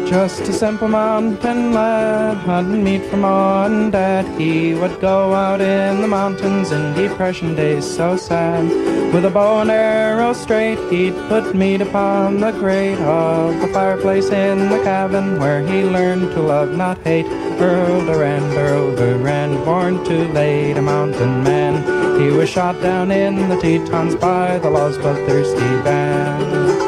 Just a simple mountain lad, hunting meat for Ma and Dad. He would go out in the mountains in depression days so sad. With a bow and arrow straight, he'd put meat upon the grate of the fireplace in the cabin, where he learned to love, not hate. Earl Durand, born too late, a mountain man. He was shot down in the Tetons by the law's bloodthirsty band.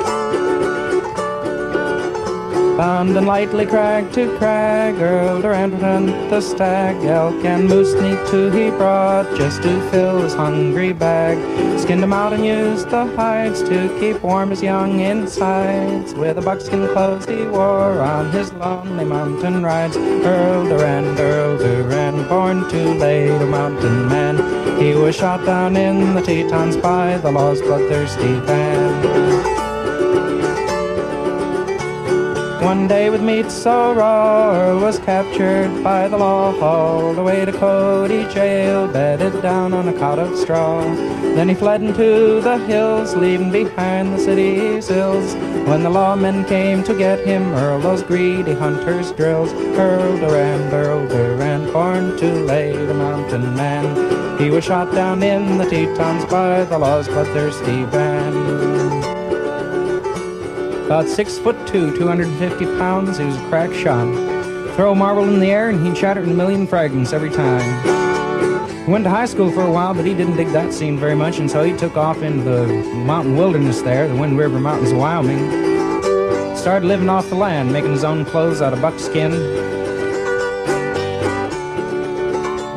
Bound and lightly crag to crag, Earl Durand would hunt the stag. Elk and moose neat too he brought, just to fill his hungry bag. Skinned them out and used the hides to keep warm his young insides. With the buckskin clothes he wore on his lonely mountain rides. Earl Durand, born too late, a mountain man. He was shot down in the Tetons by the law's bloodthirsty band. One day with meat so raw, Earl was captured by the law, hauled away to Cody jail, bedded down on a cot of straw. Then he fled into the hills, leaving behind the city's hills. When the lawmen came to get him, Earl those greedy hunters drills. Earl Durand, born too late, a mountain man. He was shot down in the Tetons by the law's bloodthirsty band. About 6'2", 250 pounds, he was a crack shot. Throw a marble in the air and he'd shatter it in a million fragments every time. He went to high school for a while, but he didn't dig that scene very much, and so he took off into the mountain wilderness there, the Wind River Mountains of Wyoming. Started living off the land, making his own clothes out of buckskin.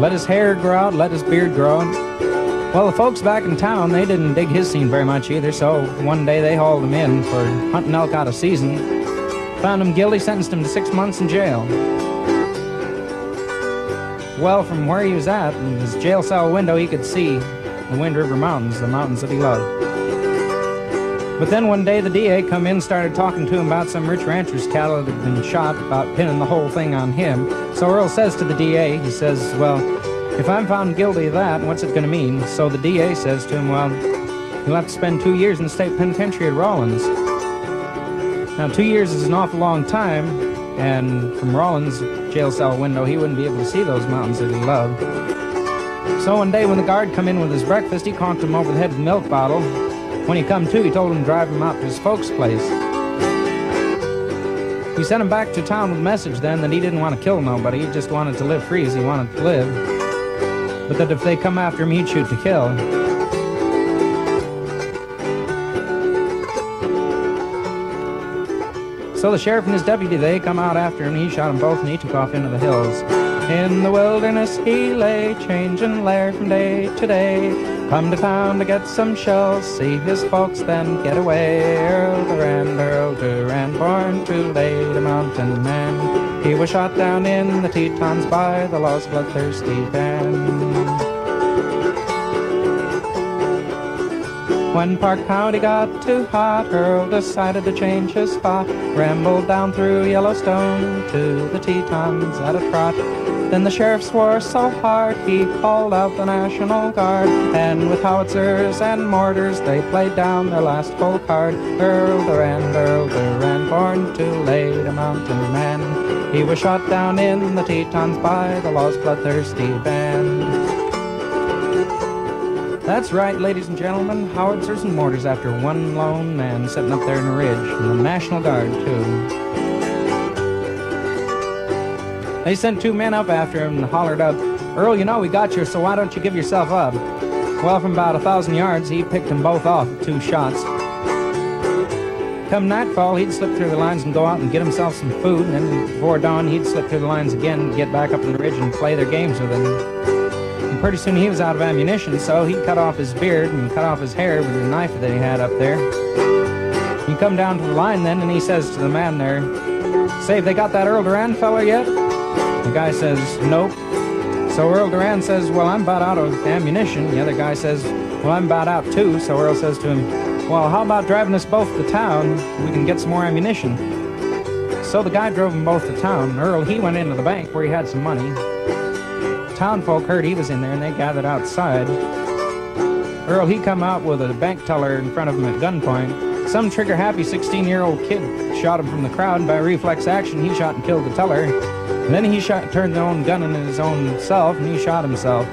Let his hair grow out, let his beard grow out. Well, the folks back in town, they didn't dig his scene very much either, so one day they hauled him in for hunting elk out of season. Found him guilty, sentenced him to 6 months in jail. Well, from where he was at, in his jail cell window, he could see the Wind River Mountains, the mountains that he loved. But then one day the DA come in and started talking to him about some rich rancher's cattle that had been shot, about pinning the whole thing on him. So Earl says to the DA, he says, well, if I'm found guilty of that, what's it going to mean? So the DA says to him, well, you'll have to spend 2 years in the state penitentiary at Rawlins. Now, 2 years is an awful long time, and from Rawlins' jail cell window, he wouldn't be able to see those mountains that he loved. So one day when the guard come in with his breakfast, he conked him over the head with a milk bottle. When he come to, he told him to drive him out to his folks' place. He sent him back to town with a message then that he didn't want to kill nobody, he just wanted to live free as he wanted to live. But that if they come after him, he'd shoot to kill. So the sheriff and his deputy, they come out after him, and he shot them both, and he took off into the hills. In the wilderness he lay, changing lair from day to day. Come to town to get some shells, see his folks, then get away. Earl Durand, born too late, a mountain man. He was shot down in the Tetons by the law's bloodthirsty band. When Park County got too hot, Earl decided to change his spot. Rambled down through Yellowstone to the Tetons at a trot. Then the sheriff swore so hard he called out the National Guard, and with howitzers and mortars they played down their last full card. Earl Durand, born too late, a mountain man. He was shot down in the Tetons by the law's bloodthirsty band. That's right, ladies and gentlemen, howitzers and mortars after one lone man sitting up there in a ridge, and the National Guard, too. They sent 2 men up after him and hollered up, Earl, you know we got you, so why don't you give yourself up? Well, from about 1,000 yards, he picked them both off with 2 shots. Come nightfall, he'd slip through the lines and go out and get himself some food, and then before dawn, he'd slip through the lines again and get back up on the ridge and play their games with him. And pretty soon he was out of ammunition, so he cut off his beard and cut off his hair with the knife that he had up there. He come down to the line then, and he says to the man there, say, have they got that Earl Durand feller yet? The guy says, nope. So Earl Durand says, well, I'm about out of ammunition. The other guy says, well, I'm about out too. So Earl says to him, well, how about driving us both to town? We can get some more ammunition. So the guy drove them both to town. Earl, he went into the bank where he had some money. Town folk heard he was in there, and they gathered outside. Earl, he come out with a bank teller in front of him at gunpoint. Some trigger-happy 16-year-old kid shot him from the crowd, and by reflex action, he shot and killed the teller. And then he turned his own gun in his own self, and he shot himself.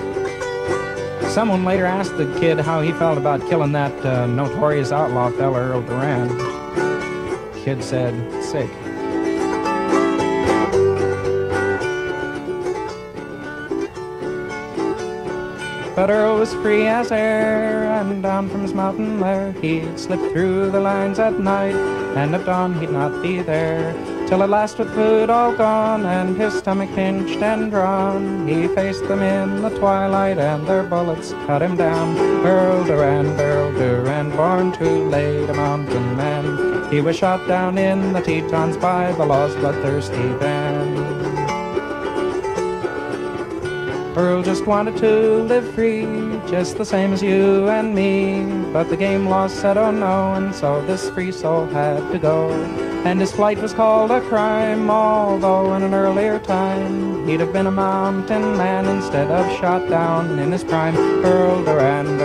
Someone later asked the kid how he felt about killing that notorious outlaw fella, Earl Durand. The kid said, sick. But Earl was free as air, and down from his mountain lair he'd slip through the lines at night, and at dawn he'd not be there. Till at last with food all gone, and his stomach pinched and drawn, he faced them in the twilight, and their bullets cut him down. Earl Durand, born too late, a mountain man. He was shot down in the Tetons by the law's bloodthirsty band. Earl just wanted to live free, just the same as you and me. But the game law said oh no, and so this free soul had to go. And his flight was called a crime, although in an earlier time he'd have been a mountain man instead of shot down in his prime. Earl Durand,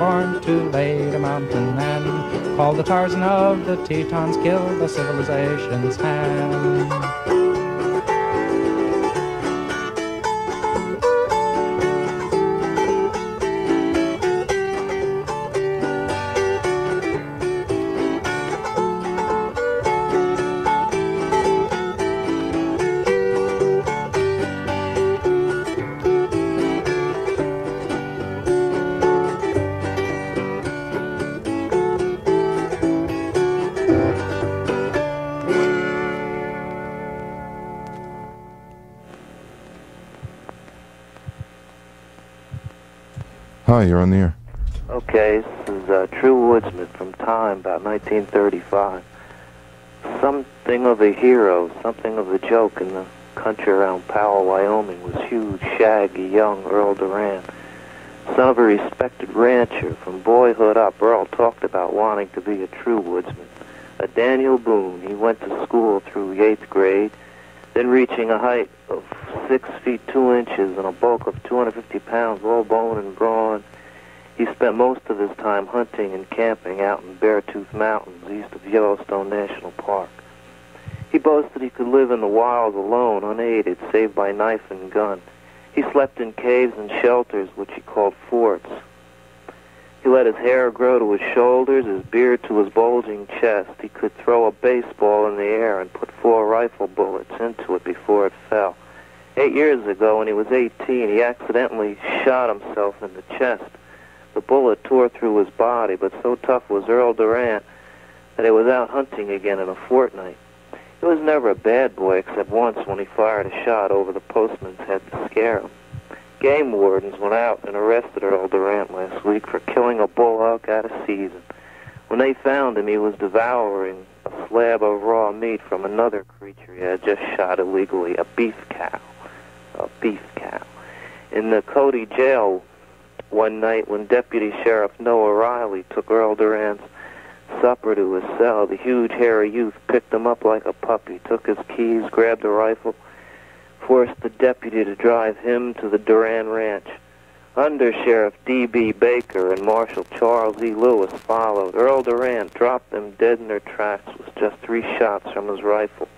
born too late, a mountain man. Called the Tarzan of the Tetons, killed the civilization's hand. Hi, you're on the air. Okay, this is True Woodsman from Time, about 1935. Something of a hero, something of a joke in the country around Powell, Wyoming, was huge, shaggy, young Earl Durand. Son of a respected rancher, from boyhood up, Earl talked about wanting to be a true woodsman. A Daniel Boone, he went to school through 8th grade, then reaching a height of 6 feet 2 inches and a bulk of 250 pounds, all bone and brawn. He spent most of his time hunting and camping out in Beartooth Mountains, east of Yellowstone National Park. He boasted he could live in the wild alone, unaided, save by knife and gun. He slept in caves and shelters, which he called forts. He let his hair grow to his shoulders, his beard to his bulging chest. He could throw a baseball in the air and put 4 rifle bullets into it before it fell. 8 years ago, when he was 18, he accidentally shot himself in the chest. The bullet tore through his body, but so tough was Earl Durand that he was out hunting again in a fortnight. He was never a bad boy, except once when he fired a shot over the postman's head to scare him. Game wardens went out and arrested Earl Durand last week for killing a bull elk out of season. When they found him, he was devouring a slab of raw meat from another creature he had just shot illegally, a beef cow. A beef cow. In the Cody jail one night, when Deputy Sheriff Noah Riley took Earl Durand's supper to his cell, the huge, hairy youth picked him up like a puppy, took his keys, grabbed a rifle, forced the deputy to drive him to the Durand Ranch. Under Sheriff D.B. Baker and Marshal Charles E. Lewis followed. Earl Durand dropped them dead in their tracks with just 3 shots from his rifle,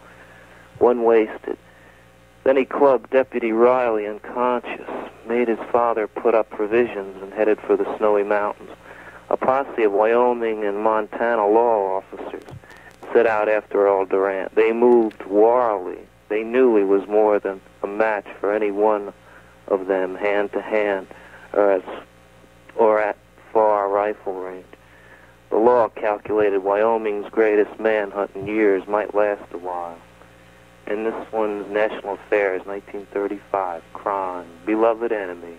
1 wasted. Then he clubbed Deputy Riley unconscious, made his father put up provisions, and headed for the snowy mountains. A posse of Wyoming and Montana law officers set out after Earl Durand. They moved warily. They knew he was more than a match for any one of them, hand to hand, or at far rifle range. The law calculated Wyoming's greatest manhunt in years might last a while. And this one's National Affairs, 1935, crime, beloved enemy.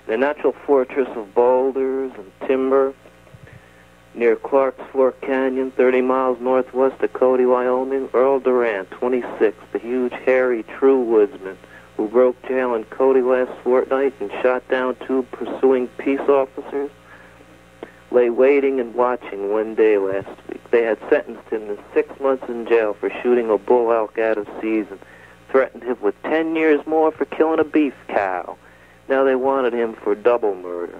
The natural fortress of boulders and timber near Clark's Fork Canyon, 30 miles northwest of Cody, Wyoming, Earl Durand, 26, the huge, hairy, true woodsman who broke jail in Cody last fortnight and shot down 2 pursuing peace officers, lay waiting and watching one day last week. They had sentenced him to 6 months in jail for shooting a bull elk out of season, threatened him with 10 years more for killing a beef cow. Now they wanted him for double murder.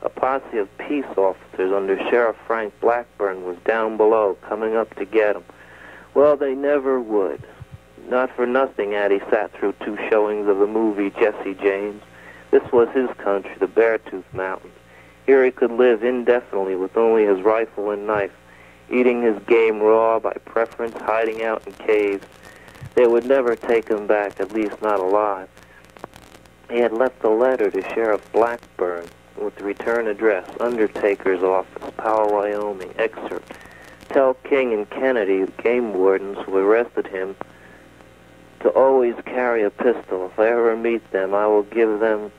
A posse of peace officers under Sheriff Frank Blackburn was down below, coming up to get him. Well, they never would. Not for nothing had he sat through 2 showings of the movie Jesse James. This was his country, the Beartooth Mountains. Here he could live indefinitely with only his rifle and knife, eating his game raw by preference, hiding out in caves. They would never take him back, at least not alive. He had left a letter to Sheriff Blackburn with the return address, Undertaker's office, Powell, Wyoming. Excerpt. Tell King and Kennedy, the game wardens who arrested him, to always carry a pistol. If I ever meet them, I will give them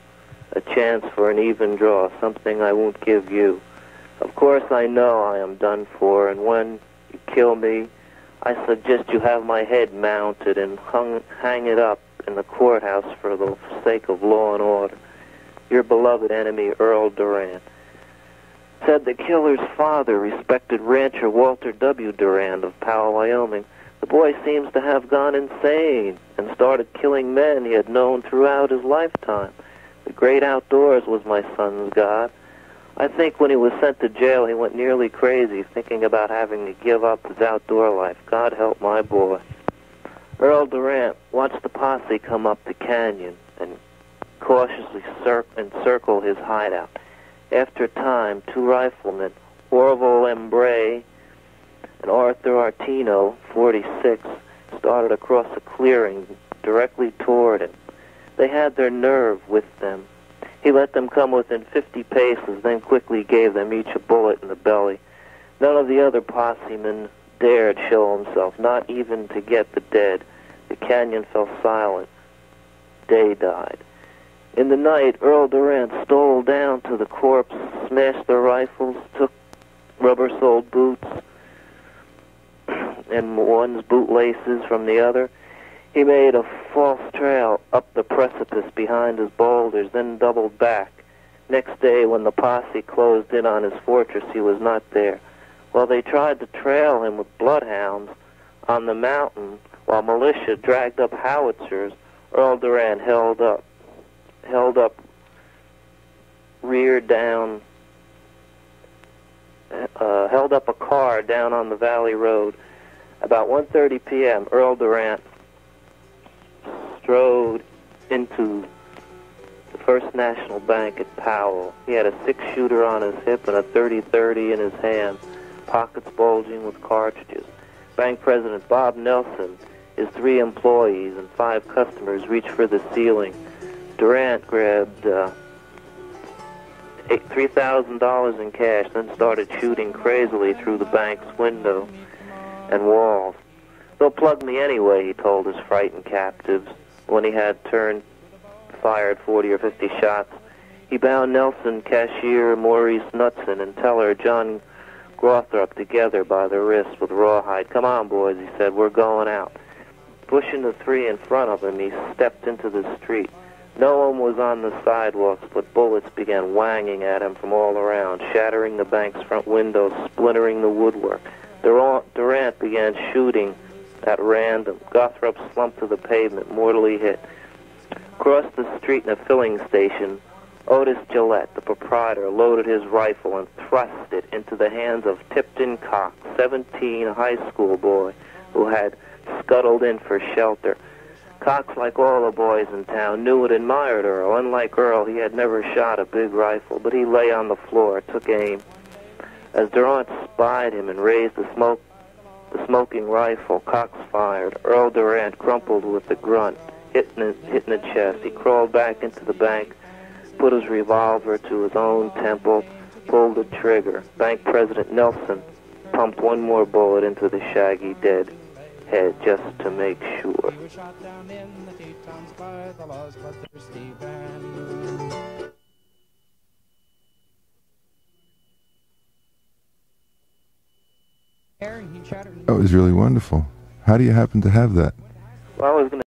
a chance for an even draw, something I won't give you. Of course, I know I am done for, and when you kill me, I suggest you have my head mounted and hang it up in the courthouse for the sake of law and order. Your beloved enemy, Earl Durand. Said the killer's father, respected rancher Walter W. Durand of Powell, Wyoming. The boy seems to have gone insane and started killing men he had known throughout his lifetime. The great outdoors was my son's God. I think when he was sent to jail, he went nearly crazy, thinking about having to give up his outdoor life. God help my boy. Earl Durand watched the posse come up the canyon and cautiously encircle his hideout. After a time, 2 riflemen, Orville M. Bray and Arthur Artino, 46, started across a clearing directly toward him. They had their nerve with them. He let them come within 50 paces, then quickly gave them each a bullet in the belly. None of the other possemen dared show himself, not even to get the dead. The canyon fell silent. Day died. In the night, Earl Durand stole down to the corpse, smashed their rifles, took rubber-soled boots and one's bootlaces from the other. He made a false trail up the precipice behind his boulders, then doubled back. Next day, when the posse closed in on his fortress, he was not there. While they tried to trail him with bloodhounds on the mountain, while militia dragged up howitzers, Earl Durand held up, held up a car down on the valley road. About 1:30 p.m., Earl Durand strode into the First National Bank at Powell. He had a 6-shooter on his hip and a .30-30 in his hand, pockets bulging with cartridges. Bank President Bob Nelson, his 3 employees, and 5 customers reached for the ceiling. Durand grabbed $3,000 in cash, then started shooting crazily through the bank's window and walls. They'll plug me anyway, he told his frightened captives. When he had fired 40 or 50 shots, he bound Nelson, cashier Maurice Knudsen, and teller John Grothrop together by the wrists with rawhide. Come on, boys, he said, we're going out. Pushing the 3 in front of him, he stepped into the street. No one was on the sidewalks, but bullets began whanging at him from all around, shattering the bank's front windows, splintering the woodwork. Durand began shooting at random. Gothrop slumped to the pavement, mortally hit. Across the street in a filling station, Otis Gillette, the proprietor, loaded his rifle and thrust it into the hands of Tipton Cox, 17, a high school boy who had scuttled in for shelter. Cox, like all the boys in town, knew and admired Earl. Unlike Earl, he had never shot a big rifle, but he lay on the floor, took aim. As Durand spied him and raised the smoking rifle, Cox fired. Earl Durand crumpled with a grunt, hit in the chest. He crawled back into the bank, put his revolver to his own temple, pulled the trigger. Bank President Nelson pumped one more bullet into the shaggy dead head just to make sure. We were shot down in the Tetons by the law's bloodthirsty band. That was really wonderful. How do you happen to have that? Well, I was going to